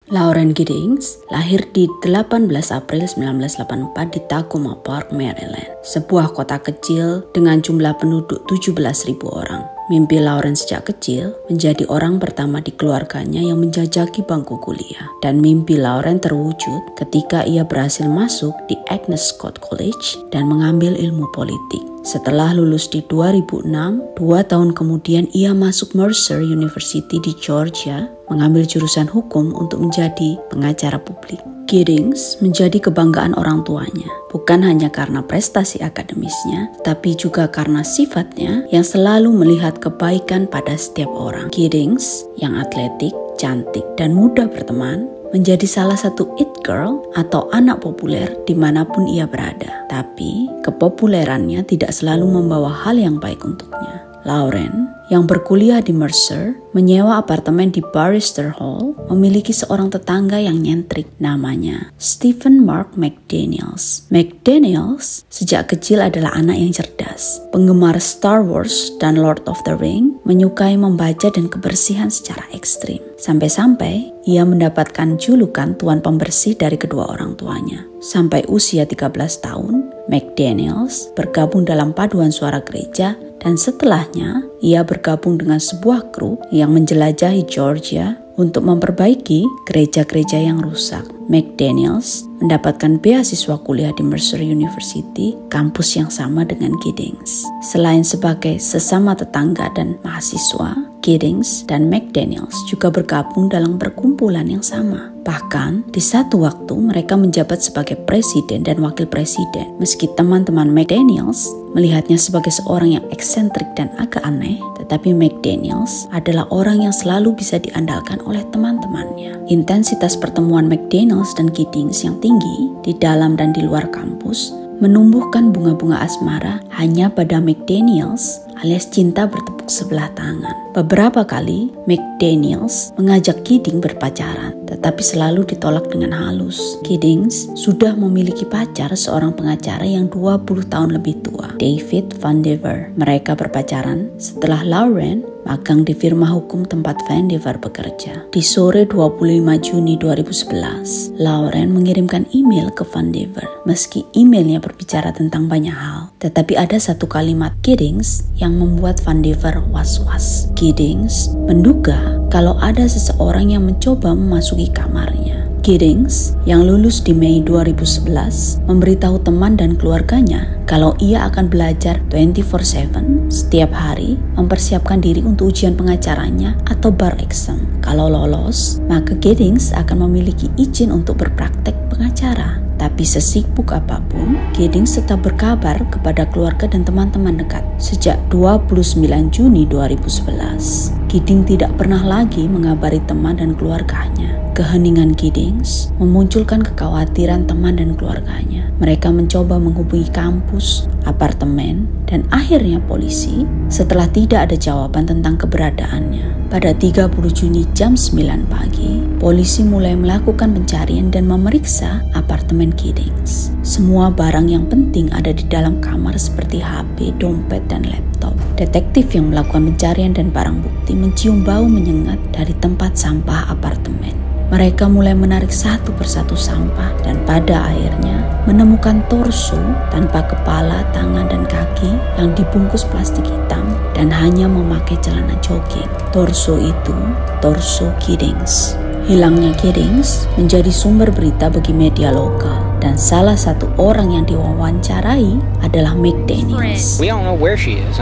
Lauren Giddings lahir di 18 April 1984 di Tacoma Park, Maryland, sebuah kota kecil dengan jumlah penduduk 17.000 orang. Mimpi Lauren sejak kecil menjadi orang pertama di keluarganya yang menjajaki bangku kuliah. Dan mimpi Lauren terwujud ketika ia berhasil masuk di Agnes Scott College dan mengambil ilmu politik. Setelah lulus di 2006, 2 tahun kemudian ia masuk Mercer University di Georgia, mengambil jurusan hukum untuk menjadi pengacara publik. Giddings menjadi kebanggaan orang tuanya, bukan hanya karena prestasi akademisnya, tapi juga karena sifatnya yang selalu melihat kebaikan pada setiap orang. Giddings yang atletik, cantik, dan mudah berteman, menjadi salah satu it girl atau anak populer dimanapun ia berada. Tapi kepopulerannya tidak selalu membawa hal yang baik untuknya. Lauren yang berkuliah di Mercer menyewa apartemen di Barrister Hall memiliki seorang tetangga yang nyentrik namanya Stephen Mark McDaniels. McDaniels sejak kecil adalah anak yang cerdas, penggemar Star Wars dan Lord of the Ring, menyukai membaca dan kebersihan secara ekstrim. Sampai-sampai ia mendapatkan julukan tuan pembersih dari kedua orang tuanya. Sampai usia 13 tahun, McDaniels bergabung dalam paduan suara gereja dan setelahnya ia bergabung dengan sebuah grup yang menjelajahi Georgia untuk memperbaiki gereja-gereja yang rusak. McDaniels mendapatkan beasiswa kuliah di Mercer University, kampus yang sama dengan Giddings. Selain sebagai sesama tetangga dan mahasiswa, Giddings dan McDaniels juga bergabung dalam perkumpulan yang sama. Bahkan, di satu waktu mereka menjabat sebagai presiden dan wakil presiden. Meski teman-teman McDaniels melihatnya sebagai seorang yang eksentrik dan agak aneh, tetapi McDaniels adalah orang yang selalu bisa diandalkan oleh teman-temannya. Intensitas pertemuan McDaniels dan Giddings yang tinggi di dalam dan di luar kampus menumbuhkan bunga-bunga asmara hanya pada McDaniels alias cinta bertepuk sebelah tangan. Beberapa kali McDaniels mengajak Giddings berpacaran, tetapi selalu ditolak dengan halus. Giddings sudah memiliki pacar, seorang pengacara yang 20 tahun lebih tua, David Van Dever. Mereka berpacaran setelah Lauren magang di firma hukum tempat Van Dever bekerja. Di sore 25 Juni 2011, Lauren mengirimkan email ke Van Dever. Meski emailnya berbicara tentang banyak hal, tetapi ada satu kalimat Giddings yang membuat Van Dever was-was. Giddings menduga kalau ada seseorang yang mencoba memasuki kamarnya. Giddings yang lulus di Mei 2011 memberitahu teman dan keluarganya kalau ia akan belajar 24/7 setiap hari, mempersiapkan diri untuk ujian pengacaranya atau bar exam. Kalau lolos, maka Giddings akan memiliki izin untuk berpraktek pengacara. Tapi sesibuk apapun, Giddings tetap berkabar kepada keluarga dan teman-teman dekat. Sejak 29 Juni 2011, Giddings tidak pernah lagi mengabari teman dan keluarganya. Keheningan Giddings memunculkan kekhawatiran teman dan keluarganya. Mereka mencoba menghubungi kampus, apartemen, dan akhirnya polisi setelah tidak ada jawaban tentang keberadaannya. Pada 30 Juni jam 9 pagi, polisi mulai melakukan pencarian dan memeriksa apartemen Giddings. Semua barang yang penting ada di dalam kamar seperti HP, dompet, dan laptop. Detektif yang melakukan pencarian dan barang bukti mencium bau menyengat dari tempat sampah apartemen. Mereka mulai menarik satu persatu sampah dan pada akhirnya menemukan torso tanpa kepala, tangan, dan kaki yang dibungkus plastik hitam dan hanya memakai celana jogging. Torso itu torso Giddings. Hilangnya Giddings menjadi sumber berita bagi media lokal dan salah satu orang yang diwawancarai adalah McDaniels. We don't know where she is.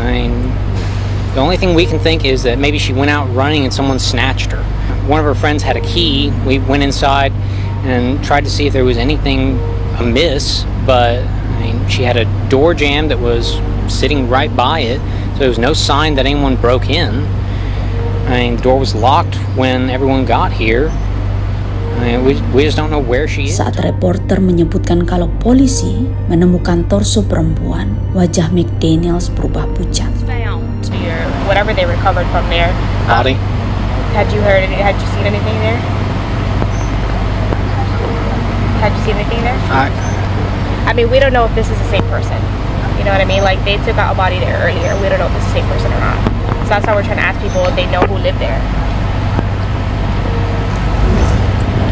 The only thing we can think is that maybe she went out running and someone snatched her. One of her friends had a key. We went inside and tried to see if there was anything amiss, but she had a door jamb that was sitting right by it, so there was no sign that anyone broke in. The door was locked when everyone got here. We just don't know where she is. Saat reporter menyebutkan kalau polisi menemukan torso perempuan, wajah McDaniels berubah pucat. Whatever they recovered from there. Body. Had you seen anything there? Had you seen anything there? We don't know if this is the same person. You know what I mean? Like, they took out a body there earlier. We don't know if it's the same person or not. So that's why we're trying to ask people if they know who lived there.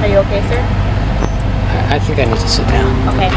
Are you you okay, sir? I think I need to sit down. Okay.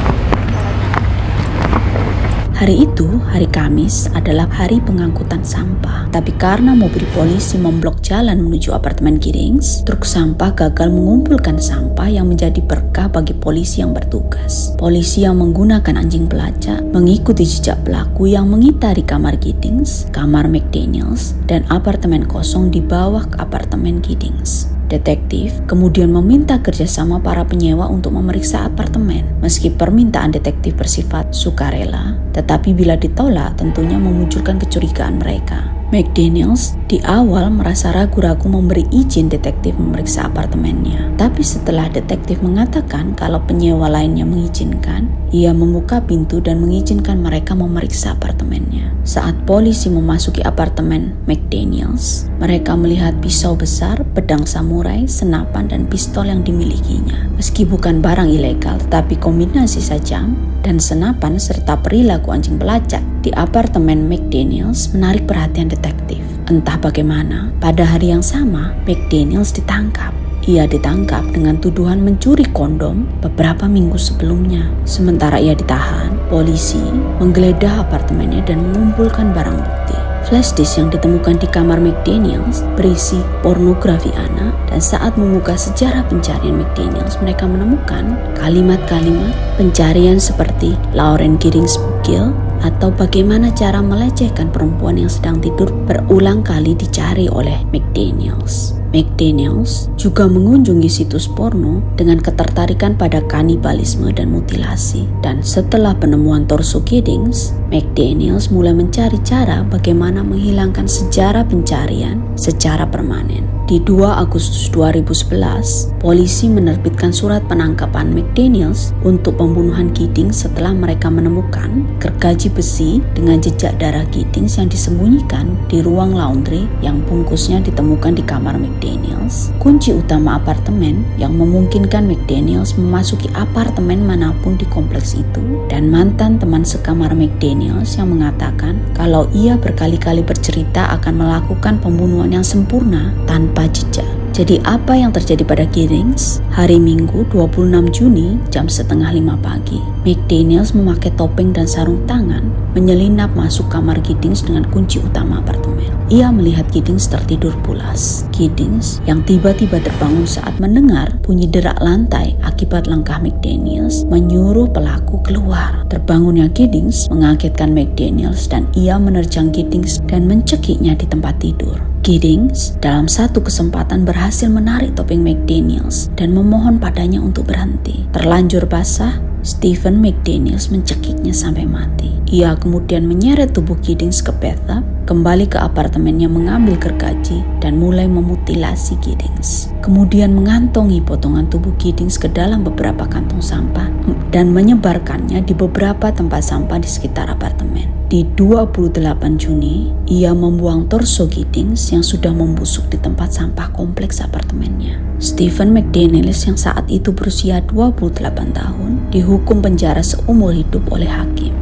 Hari itu, hari Kamis, adalah hari pengangkutan sampah. Tapi karena mobil polisi memblok jalan menuju apartemen Giddings, truk sampah gagal mengumpulkan sampah yang menjadi berkah bagi polisi yang bertugas. Polisi yang menggunakan anjing pelacak mengikuti jejak pelaku yang mengitari kamar Giddings, kamar McDaniels, dan apartemen kosong di bawah apartemen Giddings. Detektif kemudian meminta kerjasama para penyewa untuk memeriksa apartemen. Meski permintaan detektif bersifat sukarela, tetapi bila ditolak tentunya memunculkan kecurigaan mereka. McDaniels di awal merasa ragu-ragu memberi izin detektif memeriksa apartemennya. Tapi setelah detektif mengatakan kalau penyewa lainnya mengizinkan, ia membuka pintu dan mengizinkan mereka memeriksa apartemennya. Saat polisi memasuki apartemen McDaniels, mereka melihat pisau besar, pedang samurai, senapan, dan pistol yang dimilikinya. Meski bukan barang ilegal, tetapi kombinasi sajam dan senapan serta perilaku anjing pelacak di apartemen McDaniels menarik perhatian detektif. Entah bagaimana, pada hari yang sama, McDaniels ditangkap. Ia ditangkap dengan tuduhan mencuri kondom beberapa minggu sebelumnya. Sementara ia ditahan, polisi menggeledah apartemennya dan mengumpulkan barang bukti. Flash disk yang ditemukan di kamar McDaniels berisi pornografi anak, dan saat membuka sejarah pencarian McDaniels, mereka menemukan kalimat-kalimat pencarian seperti Lauren Giddings bugil atau bagaimana cara melecehkan perempuan yang sedang tidur berulang kali dicari oleh McDaniels. McDaniels juga mengunjungi situs porno dengan ketertarikan pada kanibalisme dan mutilasi. Dan setelah penemuan torso Giddings, McDaniels mulai mencari cara bagaimana menghilangkan sejarah pencarian secara permanen. Di 2 Agustus 2011, polisi menerbitkan surat penangkapan McDaniels untuk pembunuhan Giddings setelah mereka menemukan gergaji besi dengan jejak darah Giddings yang disembunyikan di ruang laundry yang bungkusnya ditemukan di kamar McDaniels, kunci utama apartemen yang memungkinkan McDaniels memasuki apartemen manapun di kompleks itu, dan mantan teman sekamar McDaniels yang mengatakan kalau ia berkali-kali bercerita akan melakukan pembunuhan yang sempurna tanpa jejak. Jadi apa yang terjadi pada Giddings? Hari Minggu 26 Juni jam 4:30 pagi, McDaniels memakai topeng dan sarung tangan menyelinap masuk kamar Giddings dengan kunci utama apartemen. Ia melihat Giddings tertidur pulas. Giddings yang tiba-tiba terbangun saat mendengar bunyi derak lantai akibat langkah McDaniels menyuruh pelaku keluar. Terbangunnya Giddings mengagetkan McDaniels dan ia menerjang Giddings dan mencekiknya di tempat tidur. Giddings dalam satu kesempatan berhasil menarik topeng McDaniels dan memohon padanya untuk berhenti. Terlanjur basah, Stephen McDaniels mencekiknya sampai mati. Ia kemudian menyeret tubuh Giddings ke bathtub, kembali ke apartemennya mengambil gergaji dan mulai memutilasi Giddings. Kemudian mengantongi potongan tubuh Giddings ke dalam beberapa kantong sampah dan menyebarkannya di beberapa tempat sampah di sekitar apartemen. Di 28 Juni, ia membuang torso Giddings yang sudah membusuk di tempat sampah kompleks apartemennya. Stephen McDaniels yang saat itu berusia 28 tahun dihukum penjara seumur hidup oleh hakim.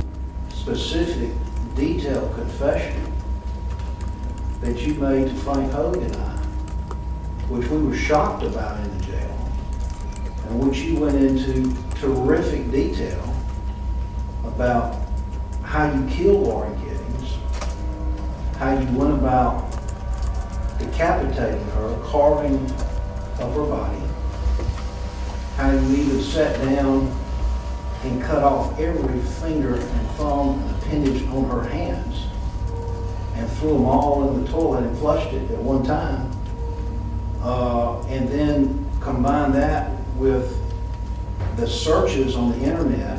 Specific detailed confession that you made to Frank Hogan and I, which we were shocked about in the jail, and which you went into terrific detail about how you killed Lauren Giddings, how you went about decapitating her, carving up her body, how you even sat down and cut off every finger and thumb and appendage on her hands and threw them all in the toilet and flushed it at one time, and then combine that with the searches on the internet,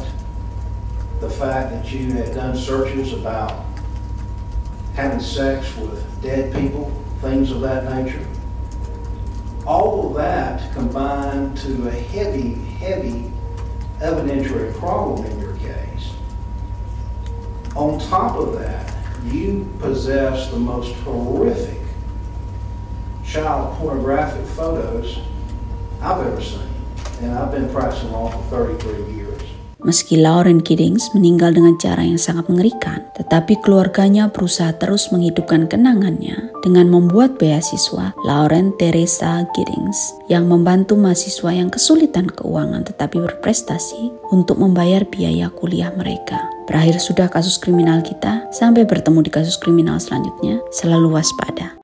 the fact that you had done searches about having sex with dead people, things of that nature. All of that combined to a heavy evidentiary problem in your case. On top of that, you possess the most horrific child pornographic photos I've ever seen. And I've been practicing law for 33 years. Meski Lauren Giddings meninggal dengan cara yang sangat mengerikan, tetapi keluarganya berusaha terus menghidupkan kenangannya dengan membuat beasiswa Lauren Teresa Giddings yang membantu mahasiswa yang kesulitan keuangan tetapi berprestasi untuk membayar biaya kuliah mereka. Berakhir sudah kasus kriminal kita, sampai bertemu di kasus kriminal selanjutnya, selalu waspada.